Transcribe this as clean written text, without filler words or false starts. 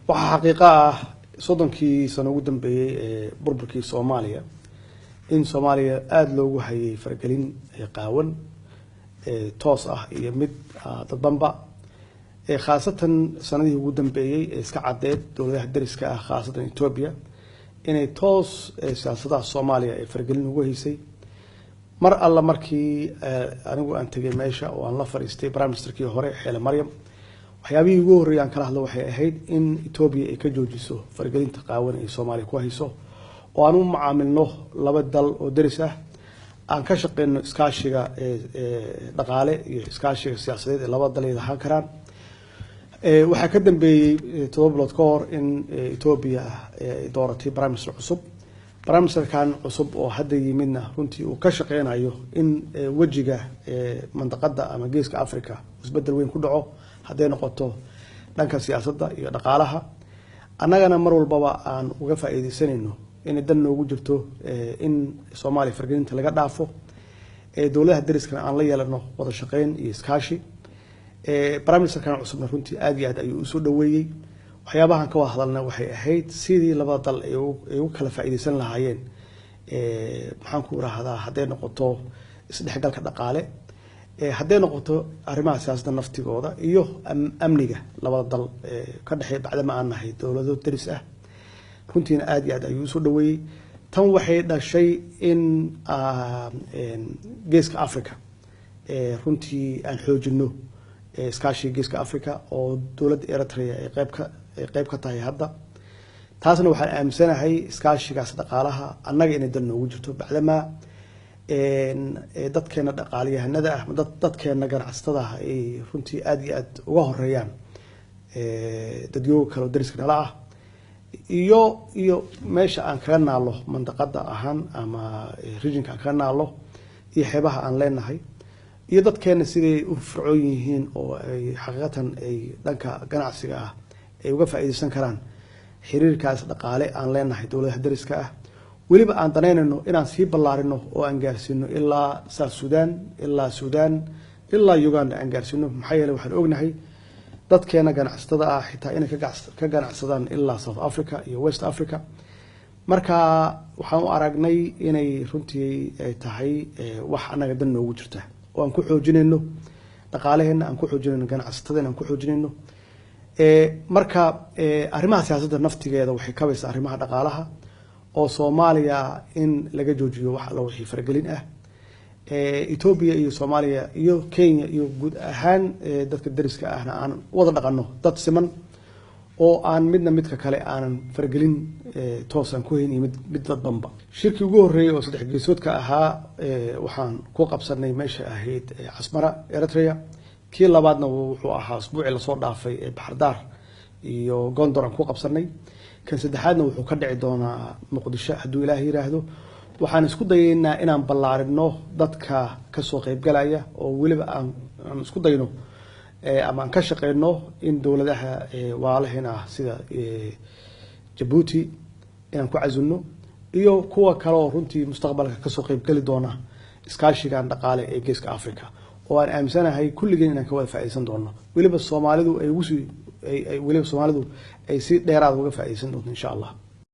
waxa xaqiiqo ah soddonkii sano ugu dambeeyay burburkii Soomaaliya in Soomaaliya aad loogu hayay fargelin qaawan toos ah iyo mid dadbanba khaasatan sanadii ugu dambeeyay iska cadeed dawladaha dariska ah khaasatan Ethiopia inay toos siyaasadaha Soomaaliya ay fargelin ugu haysay mar alla markii anigu aan tagay meesha oo aan la fariistay prime ministerkii hore Xeele Maryam waxyaabihii ugu horreeyay kala hadlo waxay ahayd in Ethiopia ay ka joojiso fargelinta qaawan ee Soomaaliya ku hayso oo aan u macaamilno laba dal oo daris ah aan ka shaqeyno iskaashiga dhaqaale iyo iskaashiga siyaasadeed ee laba dal ay lahaan karaan waxa ka dambeeyay 7 bilood ka hor in Ethiopia ay dooratay prime minister cusub prime minister kan cusub oo hadda yimidna runtii uu ka shaqeynayo in wajiga mandaqada ama geeska Afrika isbedel weyn ku dhaco haday noqoto dhanka siyaasadda iyo dhaqaalaha annagana mar walba aan uga faa'iideysanayno in dan noogu jirto in Soomaaliya fargelinta laga dhaafo dawladaha dariska aan la yeelano wada shaqeyn iyo iskaashi prime minister kan cusubna runtii aad iyo aad ayuu u soo dhaweeyay waxyaabahan ka wada hadalna waxay ahayd sidii laba dal ay u kala faa'iideysan lahaayeen maxaan ku raahdaa haday noqoto isdhexgalka dhaqaale haday noqoto arrimaha siyaasadda naftigooda iyo amniga labada dal ka dhaxay bacdama aan nahay dawlado daris ah runtiina aad iyo aad ayuu soo dhaweeyay tan waxay dhashay in geeska Afrika runtii aan xoojino iskaashiga geeska Afrika oo dawladda Eritrea ay qayb ka tahay hadda taasna waxaan aaminsanahay iskaashigaas dhaqaalaha annaga inay dal noogu jirto bacdama dadkeena dhaqaaliyahanada ah dadkeena ganacsatada ah ay runtii aad iyo aad uga horeeyaan dadyoga kale dariska nala ah iyo meesha aan kaga naalo mandaqada ahaan ama regionka aan kaga naalo iyo xeebaha aan leenahay iyo dadkeena siday u fircoon yihiin oo ay xaqiiqatan ay dhanka ganacsiga ah ay uga faa'iideysan karaan xiriirkaas dhaqaale aan leenahay dawladaha dariska ah waliba aan daneynayno inaan sii ballaarino oo aan gaarsiino ilaa South Sudan ilaa Uganda aan gaarsiino maxay yeelay waxaan ognahay dadkeena ganacsatada ah xitaa inay ka ganacsadaan ilaa South Africa iyo West Africa marka waxaan u aragnay inay runtii ay tahay wax anaga dan noogu jirta oo aan ku xoojinayno dhaqaalaheena aan ku xoojinayno ganacsatada aan ku xoojinayno marka arrimaha siyaasadda naftigeeda waxay ka baysaa arrimaha dhaqaalaha oo Soomaaliya in laga joojiyo wax la wixii fargelin ah Ethiopia iyo Soomaaliya iyo Kenya iyo guud ahaan dadka dariska ahna aan wada dhaqano dad siman oo aan midka kale aanan fargelin toosan ku hayn mid dadbanba shirkii ugu horeeyay oo saddex geesoodka ahaa waxaan ku qabsanay meesha ahayd Asmara Eritrea kii labaadna wuxuu ahaa usbuuci la soo dhaafay Baxardaar iyo Gondor aan ku qabsanay kan saddexaadna wuxuu ka dhici doonaa Muqdisho hadduu Ilaahay yiraahdo waxaan isku dayeynaa inaan ballaarino dadka ka soo qayb galaya oo waliba aan isku dayno ama aan ka shaqeyno in dawladaha walaalaheena sida Djibouti inaan ku cazulno iyo kuwa kale oo runtii mustaqbalka ka soo qayb gali doona iskaashigan dhaqaale ee geeska Afrika oo aan aaminsanahay kulligeen inaan ka wada faa'iideysan doono waliba Soomaalidu ay si dheeraad uga faa'iideysan doonto insha Allah